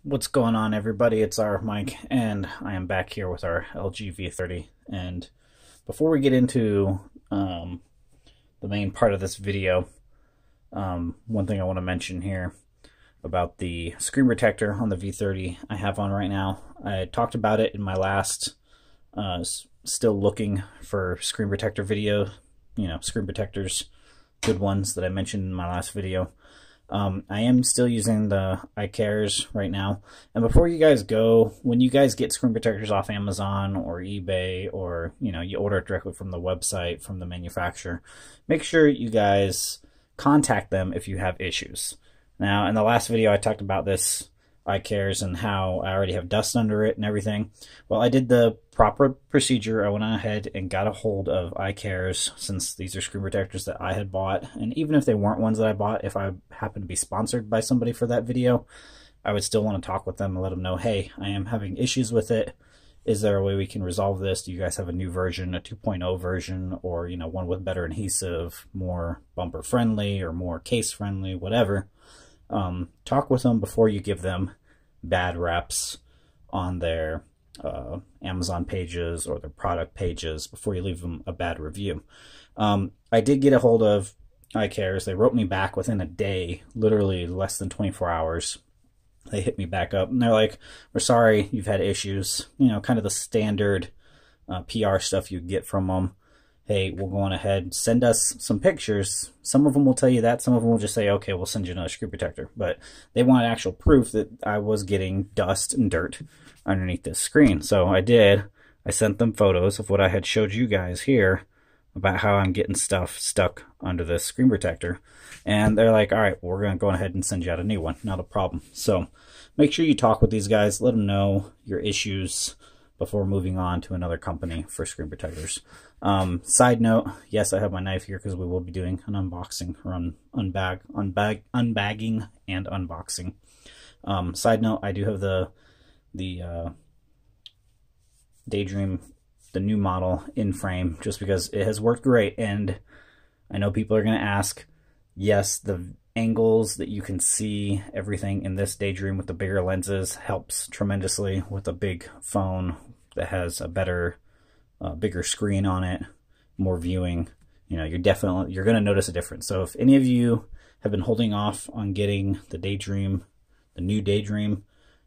What's going on, everybody? It's our Mike, and I am back here with our LG V30. And before we get into the main part of this video, one thing I want to mention here about the screen protector on the V30 I have on right now. I talked about it in my last still looking for screen protector video, screen protectors, good ones that I mentioned in my last video. I am still using the iCares right now. And before you guys go, when you guys get screen protectors off Amazon or eBay, or you order it directly from the website, from the manufacturer, make sure you guys contact them if you have issues. Now, in the last video I talked about this iCares and how I already have dust under it and everything. Well, I did the proper procedure. I went ahead and got a hold of iCares, since these are screen protectors that I had bought. And even if they weren't ones that I bought, if I happened to be sponsored by somebody for that video, I would still want to talk with them and let them know, hey, I am having issues with it. Is there a way we can resolve this? Do you guys have a new version, a 2.0 version, or one with better adhesive, more bumper friendly or more case friendly, whatever. Talk with them before you give them bad reps on their Amazon pages or their product pages, before you leave them a bad review. I did get a hold of iCares. They wrote me back within a day, literally less than 24 hours. They hit me back up and they're like, we're sorry you've had issues, kind of the standard PR stuff you get from them. Hey, we'll go on ahead, send us some pictures. Some of them will tell you that. Some of them will just say, okay, we'll send you another screen protector. But they want actual proof that I was getting dust and dirt underneath this screen. So I did. I sent them photos of what I had showed you guys here about how I'm getting stuff stuck under this screen protector. And they're like, all right, we're going to go ahead and send you out a new one. Not a problem. So make sure you talk with these guys. Let them know your issues before moving on to another company for screen protectors. Side note, yes, I have my knife here because we will be doing an unboxing, or unbagging and unboxing. Side note, I do have the Daydream, the new model, in frame, just because it has worked great. And I know people are going to ask, yes, the angles that you can see everything in this Daydream with the bigger lenses helps tremendously with a big phone that has a better bigger screen on it, more viewing. You're going to notice a difference. So if any of you have been holding off on getting the Daydream, the new Daydream,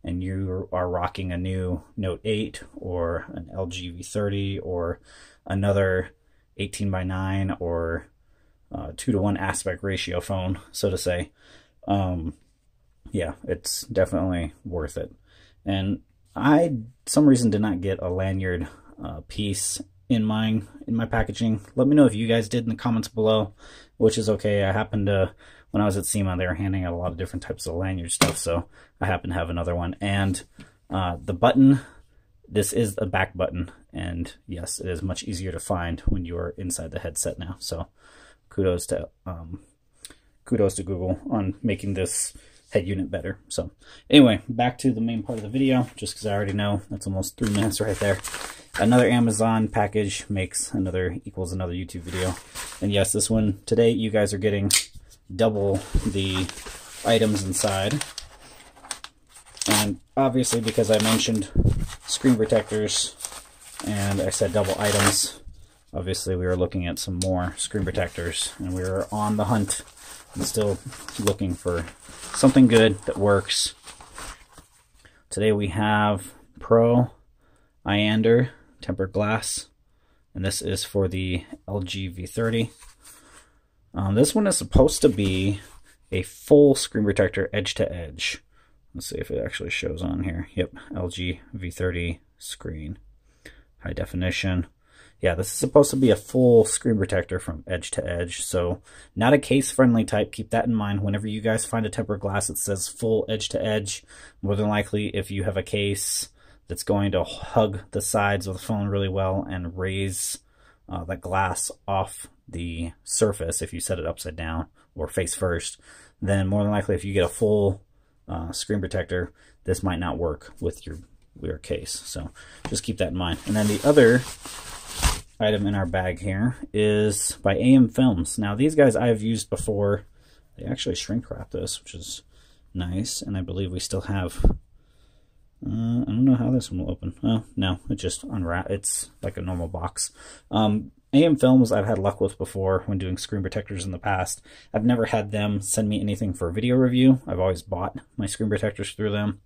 and you are rocking a new Note 8 or an LG V30 or another 18:9 or 2:1 aspect ratio phone, so to say, yeah, it's definitely worth it. And I, some reason, did not get a lanyard piece in my packaging. Let me know if you guys did in the comments below, which is okay. I happened to, when I was at SEMA, they were handing out a lot of different types of lanyard stuff, so I happen to have another one. And the button, this is a back button, and yes, it is much easier to find when you are inside the headset now. So kudos to Google on making this head unit better. So anyway, back to the main part of the video, just because I already know that's almost 3 minutes right there. Another Amazon package equals another YouTube video. And yes, this one today, you guys are getting double the items inside. And obviously, because I mentioned screen protectors and I said double items, obviously we were looking at some more screen protectors, and we were on the hunt and still looking for something good that works. Today we have Pro Iander tempered glass, and this is for the LG V30. This one is supposed to be a full screen protector edge to edge. Let's see if it actually shows on here. Yep, LG V30 screen, high definition. Yeah, this is supposed to be a full screen protector from edge to edge, so not a case-friendly type. Keep that in mind. Whenever you guys find a tempered glass that says full edge to edge, more than likely, if you have a case that's going to hug the sides of the phone really well and raise that glass off the surface, if you set it upside down or face first, then more than likely, if you get a full screen protector, this might not work with your case. So just keep that in mind. And then the other item in our bag here is by AmFilms. Now, these guys I've used before. They actually shrink wrap this, which is nice, and I believe we still have I don't know how this one will open. Oh, no, it just unwraps. It's like a normal box. AmFilms I've had luck with before when doing screen protectors in the past. I've never had them send me anything for video review. I've always bought my screen protectors through them.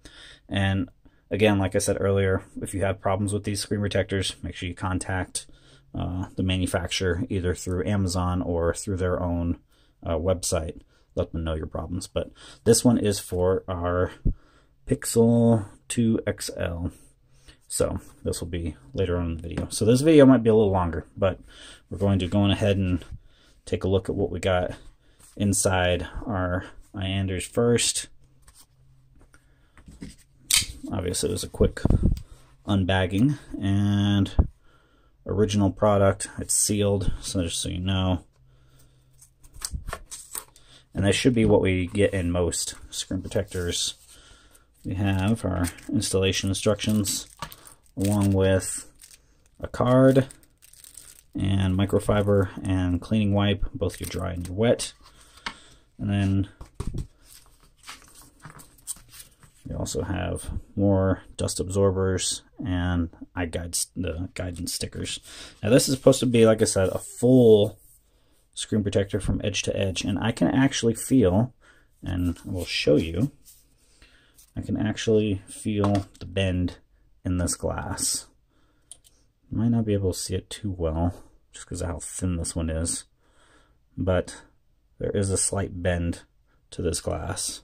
And again, like I said earlier, if you have problems with these screen protectors, make sure you contact the manufacturer either through Amazon or through their own website. Let them know your problems. But this one is for our Pixel 2 XL. So this will be later on in the video. So this video might be a little longer, but we're going to go ahead and take a look at what we got inside our iAnders first. Obviously it was a quick unbagging, and original product, it's sealed, so just so you know. And that should be what we get in most screen protectors. We have our installation instructions along with a card and microfiber and cleaning wipe, both your dry and your wet. And then we also have more dust absorbers and the guidance stickers. Now this is supposed to be, like I said, a full screen protector from edge to edge, and I can actually feel, and I will show you, I can actually feel the bend in this glass. You might not be able to see it too well just because of how thin this one is, but there is a slight bend to this glass.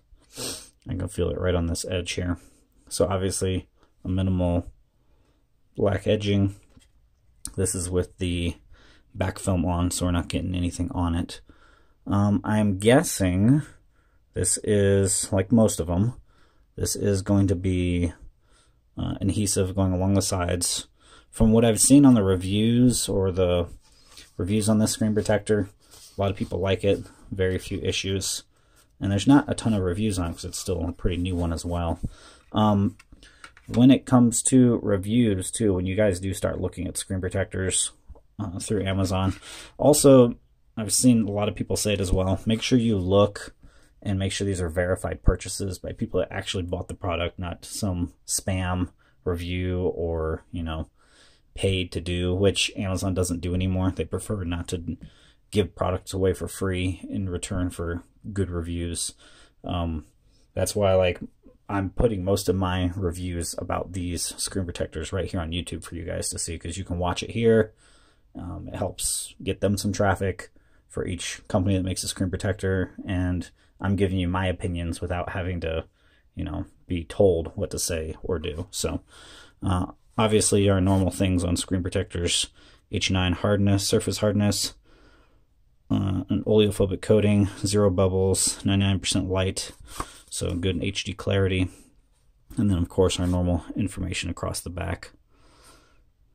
I can feel it right on this edge here. So obviously a minimal black edging. This is with the back film on, so we're not getting anything on it. I'm guessing this is, like most of them, this is going to be adhesive going along the sides. From what I've seen on the reviews, or the reviews on this screen protector, a lot of people like it, very few issues. And there's not a ton of reviews on it because it's still a pretty new one as well. When it comes to reviews too, when you guys do start looking at screen protectors through Amazon, also I've seen a lot of people say it as well, make sure you look and make sure these are verified purchases by people that actually bought the product, not some spam review or, you know, paid to do, which Amazon doesn't do anymore. They prefer not to give products away for free in return for good reviews. That's why, like, I'm putting most of my reviews about these screen protectors right here on YouTube for you guys to see, because you can watch it here. It helps get them some traffic for each company that makes a screen protector, and I'm giving you my opinions without having to, you know, be told what to say or do. So obviously our normal things on screen protectors: H9 hardness, surface hardness, an oleophobic coating, 0 bubbles, 99% light, so good HD clarity. And then of course our normal information across the back.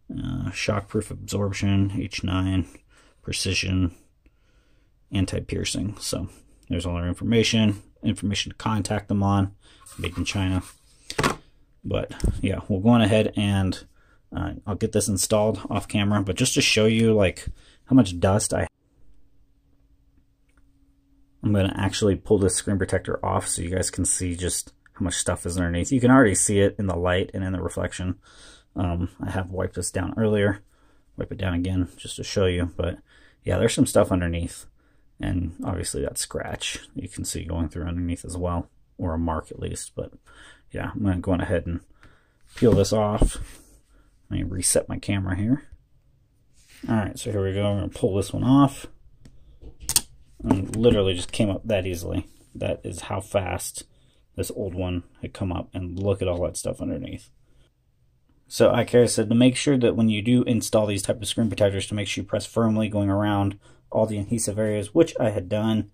Shockproof absorption, H9, precision, anti-piercing. So there's all our information to contact them on, made in China. But yeah, we'll go on ahead and I'll get this installed off camera, but just to show you like how much dust I'm going to actually pull this screen protector off so you guys can see just how much stuff is underneath. You can already see it in the light and in the reflection. I have wiped this down earlier. Wipe it down again just to show you. But yeah, there's some stuff underneath. And obviously that scratch you can see going through underneath as well, or a mark at least. But yeah, I'm going to go ahead and peel this off. Let me reset my camera here. Alright, so here we go. We're going to pull this one off. And literally just came up that easily. That is how fast this old one had come up. And look at all that stuff underneath. So like I said, to make sure that when you do install these type of screen protectors, to make sure you press firmly going around all the adhesive areas, which I had done,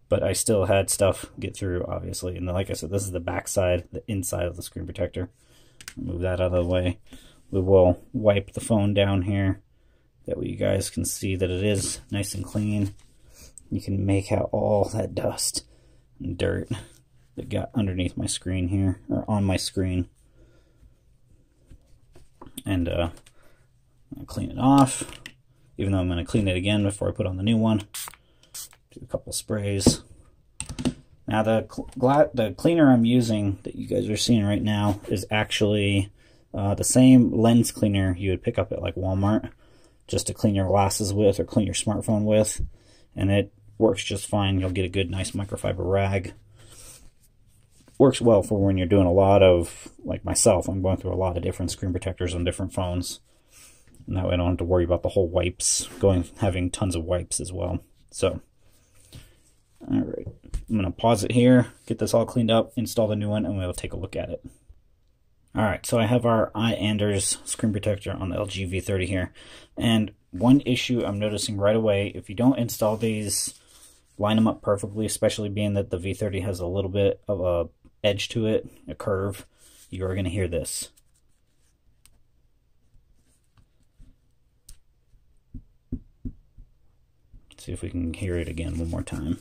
but I still had stuff get through, obviously. And like I said, this is the back side, the inside of the screen protector. Move that out of the way. We will wipe the phone down here. That way you guys can see that it is nice and clean. You can make out all that dust and dirt that got underneath my screen here, or on my screen. And I'll clean it off, even though I'm going to clean it again before I put on the new one. Do a couple sprays. Now the cleaner I'm using that you guys are seeing right now is actually the same lens cleaner you would pick up at like Walmart just to clean your glasses with or clean your smartphone with, and it works just fine. You'll get a good nice microfiber rag. Works well for when you're doing a lot of, like myself, I'm going through a lot of different screen protectors on different phones. And that way I don't have to worry about the whole wipes, having tons of wipes as well. So, alright, I'm going to pause it here, get this all cleaned up, install the new one, and we'll take a look at it. Alright, so I have our iAnders screen protector on the LG V30 here. And one issue I'm noticing right away, if you don't install these, line them up perfectly, especially being that the V30 has a little bit of a edge to it, a curve, you are going to hear this. Let's see if we can hear it again one more time.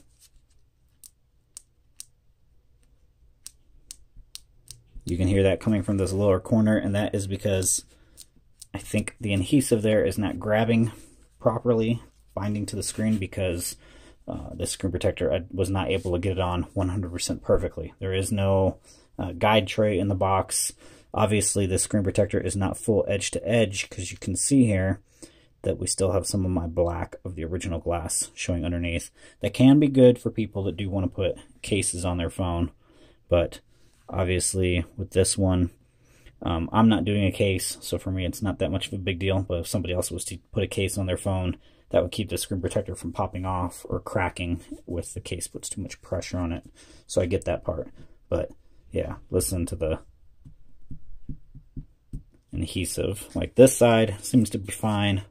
You can hear that coming from this lower corner, and that is because I think the adhesive there is not grabbing properly, binding to the screen, because this screen protector, I was not able to get it on 100% perfectly. There is no guide tray in the box. Obviously, this screen protector is not full edge to edge, because you can see here that we still have some of my black of the original glass showing underneath. That can be good for people that do want to put cases on their phone, but obviously with this one, I'm not doing a case, so for me it's not that much of a big deal. But if somebody else was to put a case on their phone, that would keep the screen protector from popping off or cracking if the case puts too much pressure on it. So I get that part. But yeah, listen to the adhesive. Like this side seems to be fine.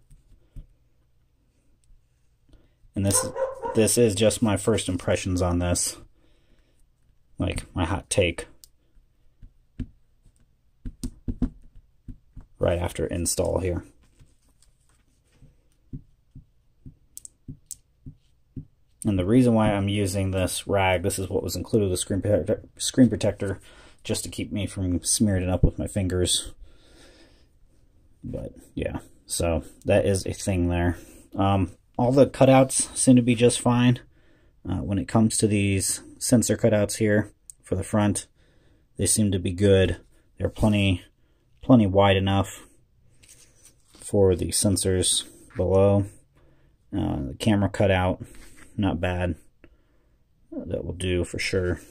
And this is just my first impressions on this. Like my hot take right after install here. And the reason why I'm using this rag, this is what was included with the screen protector, just to keep me from smearing it up with my fingers. But yeah, so that is a thing there. All the cutouts seem to be just fine. When it comes to these sensor cutouts here for the front, they seem to be good. They're plenty wide enough for the sensors below. The camera cutout, not bad. That will do for sure.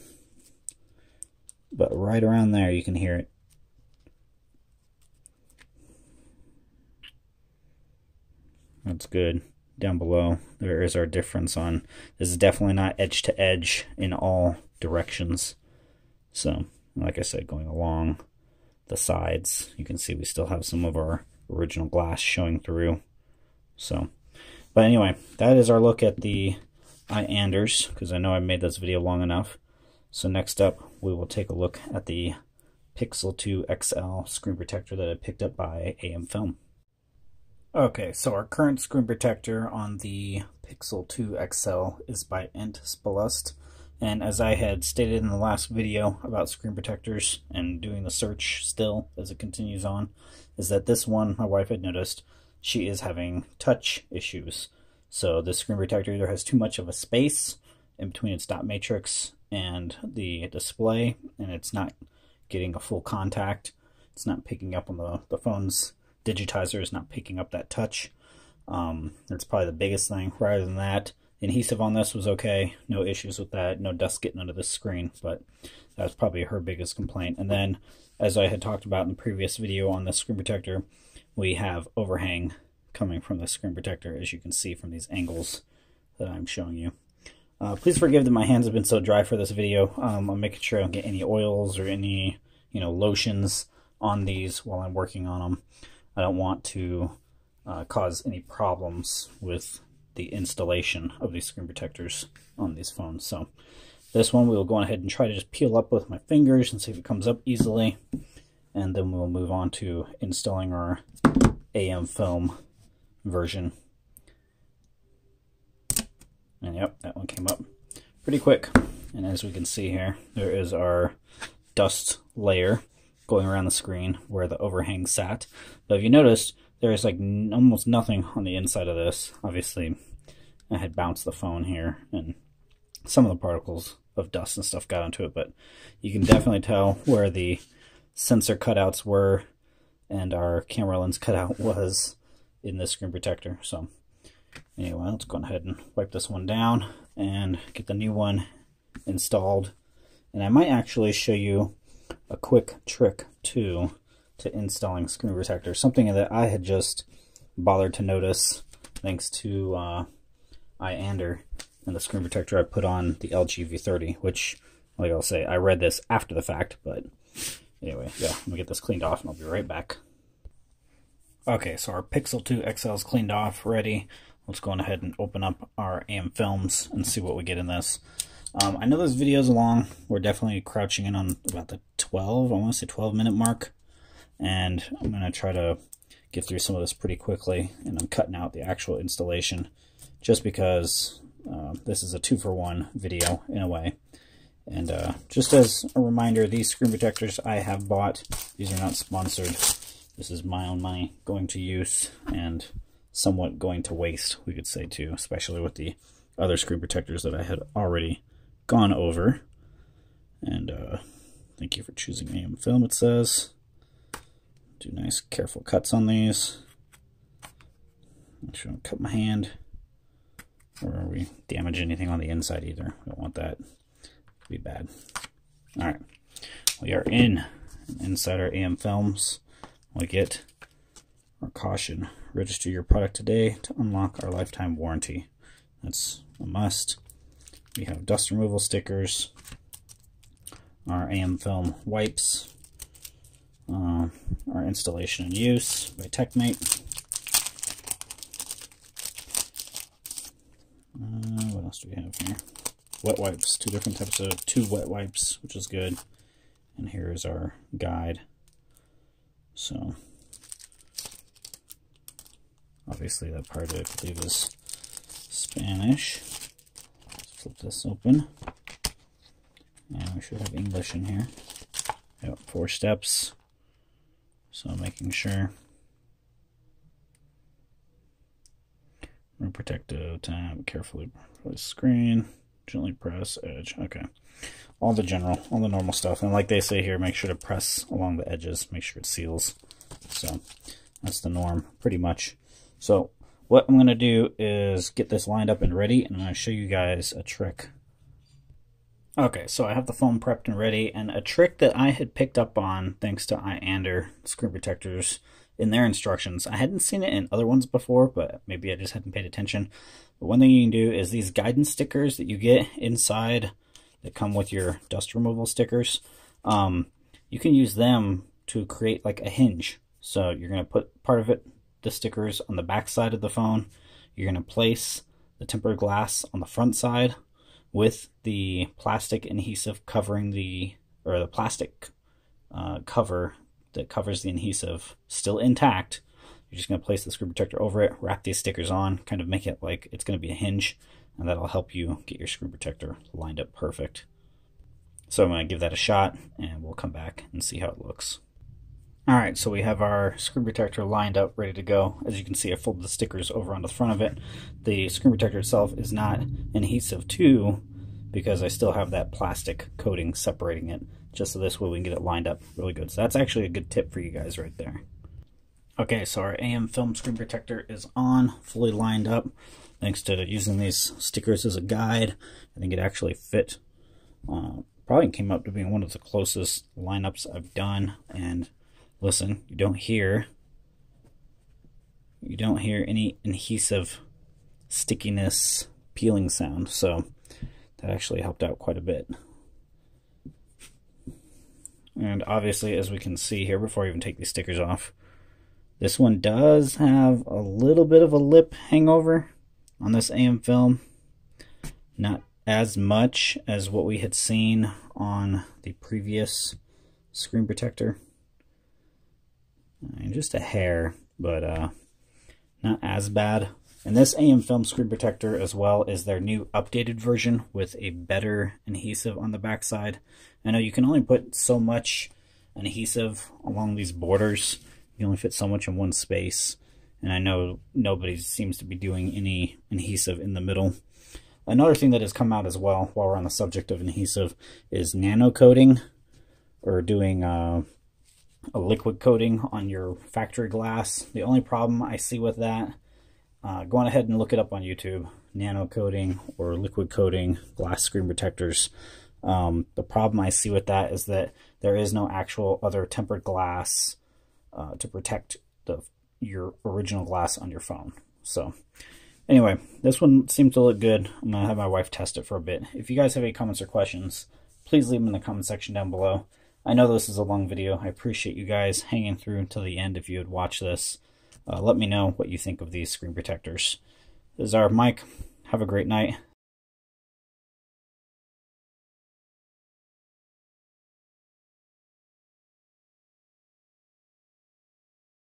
But right around there you can hear it. That's good. Down below, there is our difference on, this is definitely not edge to edge in all directions. So, like I said, going along the sides, you can see we still have some of our original glass showing through. So, but anyway, that is our look at the iAnders, because I know I made this video long enough. So next up, we will take a look at the Pixel 2 XL screen protector that I picked up by AmFilm. Okay, so our current screen protector on the Pixel 2 XL is by Spalust. And as I had stated in the last video about screen protectors and doing the search still as it continues on, is that this one, my wife had noticed, she is having touch issues. So this screen protector either has too much of a space in between its dot matrix and the display, and it's not getting a full contact. It's not picking up on the phone's digitizer, is not picking up that touch. That's probably the biggest thing. Rather than that, the adhesive on this was okay. No issues with that. No dust getting under the screen, but that's probably her biggest complaint. And then, as I had talked about in the previous video on the screen protector, we have overhang coming from the screen protector, as you can see from these angles that I'm showing you. Please forgive that my hands have been so dry for this video. I'm making sure I don't get any oils or any lotions on these while I'm working on them. I don't want to cause any problems with the installation of these screen protectors on these phones. So this one we will go ahead and try to just peel up with my fingers and see if it comes up easily, and then we'll move on to installing our AmFilm version. And yep, that one came up pretty quick. And as we can see here, there is our dust layer going around the screen where the overhang sat. But if you noticed, there's like almost nothing on the inside of this. Obviously, I had bounced the phone here and some of the particles of dust and stuff got onto it, but you can definitely tell where the sensor cutouts were and our camera lens cutout was in this screen protector. So anyway, let's go ahead and wipe this one down and get the new one installed. And I might actually show you a quick trick too to installing screen protector, something that I had just bothered to notice thanks to iAnder and the screen protector I put on the LG V30, which, like I'll say, I read this after the fact, but anyway, yeah, I'm gonna get this cleaned off and I'll be right back. Okay, so our Pixel 2 XL is cleaned off, ready. Let's go on ahead and open up our AmFilms and see what we get in this. I know this video is long. We're definitely crouching in on about the 12-minute mark. And I'm going to try to get through some of this pretty quickly. And I'm cutting out the actual installation just because this is a 2-for-1 video in a way. And just as a reminder, these screen protectors I have bought, these are not sponsored. This is my own money going to use and somewhat going to waste, we could say too, especially with the other screen protectors that I had already gone over. And thank you for choosing AmFilm, it says. Do nice careful cuts on these. Make sure I don't cut my hand or we damage anything on the inside either. We don't want that. It'd be bad. Alright, we are inside our AmFilms. We get our caution. Register your product today to unlock our lifetime warranty. That's a must. We have dust removal stickers, our AmFilm wipes, our installation and use by TechMate. What else do we have here? Wet wipes, 2 different types of 2 wet wipes, which is good. And here is our guide. So obviously that part I believe is Spanish. Let's flip this open. And we should have English in here. Yep, 4 steps. So making sure. Protective tab, carefully place screen, gently press edge. Okay. All the normal stuff. And like they say here, make sure to press along the edges, make sure it seals. So that's the norm, pretty much. So what I'm going to do is get this lined up and ready, and I'm going to show you guys a trick. Okay, so I have the foam prepped and ready, and a trick that I had picked up on thanks to iAnder screen protectors in their instructions. I hadn't seen it in other ones before, but maybe I just hadn't paid attention. But one thing you can do is these guidance stickers that you get inside that come with your dust removal stickers, you can use them to create like a hinge. So you're going to put part of it, the stickers, on the back side of the phone. You're going to place the tempered glass on the front side with the plastic adhesive covering or the plastic cover that covers the adhesive still intact. You're just going to place the screen protector over it, wrap these stickers on, kind of make it like it's going to be a hinge, and that'll help you get your screen protector lined up perfect. So I'm going to give that a shot, and we'll come back and see how it looks. Alright, so we have our screen protector lined up, ready to go. As you can see, I folded the stickers over on the front of it. The screen protector itself is not adhesive too, because I still have that plastic coating separating it, just so this way we can get it lined up really good. So that's actually a good tip for you guys right there. Okay, so our AmFilm screen protector is on, fully lined up. Thanks to using these stickers as a guide, I think it actually fit. Probably came up to being one of the closest lineups I've done. And listen, you don't hear any adhesive stickiness peeling sound, so that actually helped out quite a bit. And obviously, as we can see here, before I even take these stickers off, this one does have a little bit of a lip hangover on this AmFilm. Not as much as what we had seen on the previous screen protector. And just a hair, but not as bad. And this AmFilm screen protector as well is their new updated version with a better adhesive on the backside. I know you can only put so much adhesive along these borders. You only fit so much in one space. And I know nobody seems to be doing any adhesive in the middle. Another thing that has come out as well, while we're on the subject of adhesive, is nano coating, or doing a liquid coating on your factory glass. The only problem I see with that, go on ahead and look it up on YouTube, nano coating or liquid coating glass screen protectors. The problem I see with that is that there is no actual other tempered glass to protect your original glass on your phone. So anyway, this one seems to look good. I'm going to have my wife test it for a bit. If you guys have any comments or questions, please leave them in the comment section down below. I know this is a long video. I appreciate you guys hanging through until the end if you would watch this. Let me know what you think of these screen protectors. This is our Mike. Have a great night.